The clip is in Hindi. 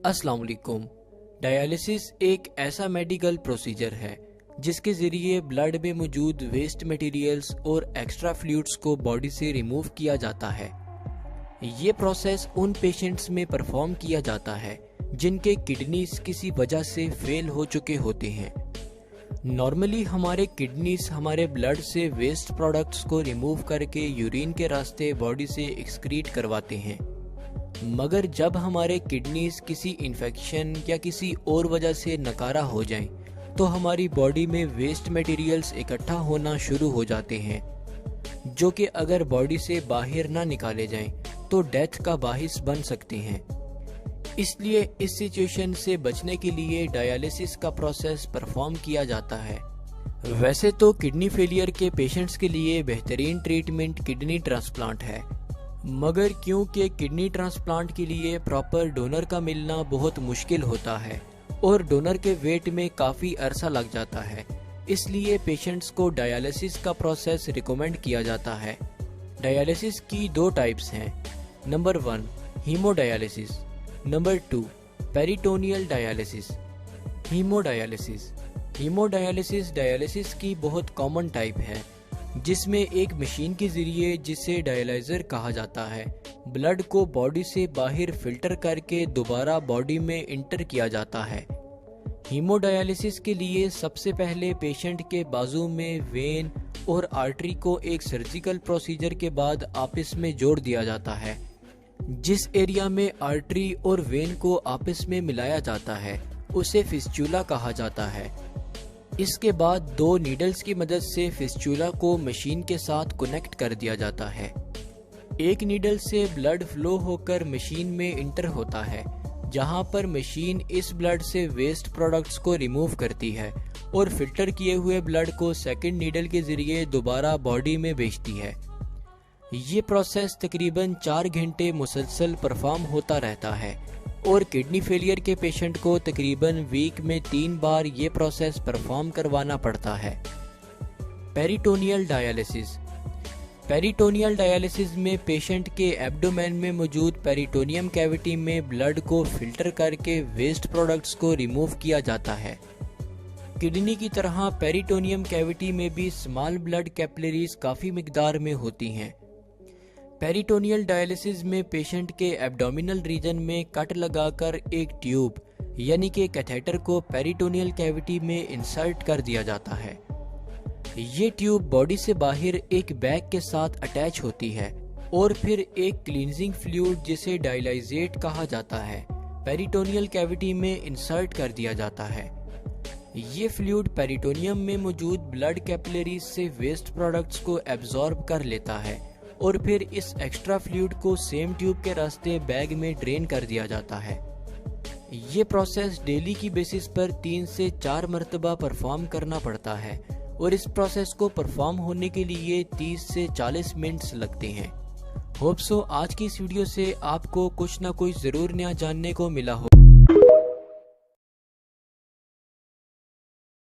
अस्सलाम वालेकुम। डायलिसिस एक ऐसा मेडिकल प्रोसीजर है जिसके ज़रिए ब्लड में मौजूद वेस्ट मटेरियल्स और एक्स्ट्रा फ्लूइड्स को बॉडी से रिमूव किया जाता है। ये प्रोसेस उन पेशेंट्स में परफॉर्म किया जाता है जिनके किडनीज किसी वजह से फेल हो चुके होते हैं। नॉर्मली हमारे किडनीज हमारे ब्लड से वेस्ट प्रोडक्ट्स को रिमूव करके यूरिन के रास्ते बॉडी से एक्सक्रीट करवाते हैं, मगर जब हमारे किडनीज किसी इन्फेक्शन या किसी और वजह से नकारा हो जाएं, तो हमारी बॉडी में वेस्ट मटेरियल्स इकट्ठा होना शुरू हो जाते हैं, जो कि अगर बॉडी से बाहर ना निकाले जाएं, तो डेथ का बाहिस बन सकते हैं। इसलिए इस सिचुएशन से बचने के लिए डायलिसिस का प्रोसेस परफॉर्म किया जाता है। वैसे तो किडनी फेलियर के पेशेंट्स के लिए बेहतरीन ट्रीटमेंट किडनी ट्रांसप्लांट है, मगर क्योंकि किडनी ट्रांसप्लांट के लिए प्रॉपर डोनर का मिलना बहुत मुश्किल होता है और डोनर के वेट में काफ़ी अरसा लग जाता है, इसलिए पेशेंट्स को डायलिसिस का प्रोसेस रिकमेंड किया जाता है। डायलिसिस की दो टाइप्स हैं। Number 1 haemodialysis, number 2 peritoneal dialysis. Haemodialysis dialysis की बहुत कॉमन टाइप है, जिसमें एक मशीन के जरिए, जिसे डायलाइजर कहा जाता है, ब्लड को बॉडी से बाहर फिल्टर करके दोबारा बॉडी में इंटर किया जाता है। हीमोडायलिसिस के लिए सबसे पहले पेशेंट के बाजू में वेन और आर्टरी को एक सर्जिकल प्रोसीजर के बाद आपस में जोड़ दिया जाता है। जिस एरिया में आर्टरी और वेन को आपस में मिलाया जाता है उसे फिस्चुला कहा जाता है। इसके बाद दो नीडल्स की मदद से फिस्चुला को मशीन के साथ कनेक्ट कर दिया जाता है। एक नीडल से ब्लड फ्लो होकर मशीन में इंटर होता है, जहां पर मशीन इस ब्लड से वेस्ट प्रोडक्ट्स को रिमूव करती है और फिल्टर किए हुए ब्लड को सेकंड नीडल के जरिए दोबारा बॉडी में भेजती है। ये प्रोसेस तकरीबन 4 घंटे मुसलसल परफॉर्म होता रहता है और किडनी फेलियर के पेशेंट को तकरीबन वीक में 3 बार ये प्रोसेस परफॉर्म करवाना पड़ता है। पेरिटोनियल डायलिसिस में पेशेंट के एब्डोमेन में मौजूद पेरिटोनियम कैविटी में ब्लड को फिल्टर करके वेस्ट प्रोडक्ट्स को रिमूव किया जाता है। किडनी की तरह पेरिटोनियम कैविटी में भी स्मॉल ब्लड कैपिलरीज काफ़ी मिकदार में होती हैं। पेरिटोनियल डायलिसिस में पेशेंट के एब्डोमिनल रीजन में कट लगाकर एक ट्यूब यानी कि कैथेटर को पेरिटोनियल कैविटी में इंसर्ट कर दिया जाता है। ये ट्यूब बॉडी से बाहर एक बैग के साथ अटैच होती है और फिर एक क्लींजिंग फ्लूइड, जिसे डायलाइजेट कहा जाता है, पेरिटोनियल कैविटी में इंसर्ट कर दिया जाता है। ये फ्लूइड पेरिटोनियम में मौजूद ब्लड कैपिलरीज से वेस्ट प्रोडक्ट्स को एब्जॉर्ब कर लेता है और फिर इस एक्स्ट्रा फ्लूइड को सेम ट्यूब के रास्ते बैग में ड्रेन कर दिया जाता है। ये प्रोसेस डेली की बेसिस पर 3 से 4 मरतबा परफॉर्म करना पड़ता है और इस प्रोसेस को परफॉर्म होने के लिए 30 से 40 मिनट्स लगते हैं। होप सो आज की इस वीडियो से आपको कुछ ना कुछ ज़रूर नया जानने को मिला हो।